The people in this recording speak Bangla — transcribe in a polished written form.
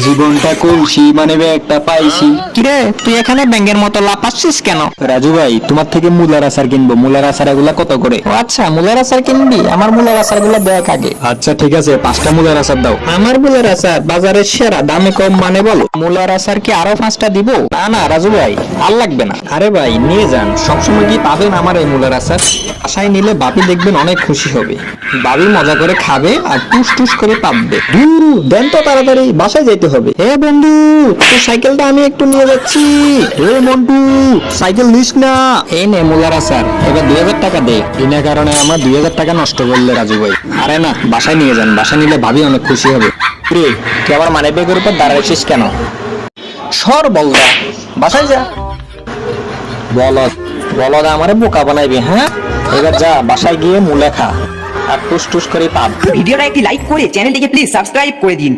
জীবনটা কলসি মানে একটা পাইছি। কিরে তুই এখানে ব্যাঙের মতো লাফাচ্ছিস কেন? রাজু ভাই, তোমার থেকে মুলার আচার কিনবো। মুলার আচার এগুলা কত করে? ও আচ্ছা, মুলার আচার কিনবি? আমার মুলার আচার গুলো দেখ আগে। আচ্ছা ঠিক আছে, 5টা মুলার আচার দাও। আমার মুলার আচার বাজারের সেরা, দামে কম মানে বলো। মুলার আচার কি আরো 5টা দিব? না না রাজু ভাই, আর লাগবে না। আরে ভাই নিয়ে যান, সবসময় কি পাবেন আমার এই মুলার আচার? আশায় নিলে বাপি দেখবেন অনেক খুশি হবে। বাবি মজা করে খাবে আর টুস টুস করে পাববে। দেন তো তাড়াতাড়ি, বাসায় যেতে হবে। হে বন্ধু, তোর সাইকেলটা আমি একটু নিয়ে যাচ্ছি। এ মন্টু, সাইকেল নিস না। এই নে মুলার আচার, এবার 2000 টাকা দে। বিনা কারণে আমার 2000 টাকা নষ্ট করলে রাজু ভাই। আরে না, বাসায় নিয়ে যান, বাসায় নিলে ভাবি অনেক খুশি হবে। রে, তুই আবার মানি ব্যাগের উপর দাঁড়াইছিস কেন? সর বলদা, বাসায় যা। বলদ বলদ আমারে বোকা বানাইবি, হ্যাঁ? এবার যা, বাসায় গিয়ে মুলে খা আর টুস টুস করে পাব। ভিডিওটা একটি লাইক করে চ্যানেলটিকে প্লিজ সাবস্ক্রাইব করে দিন।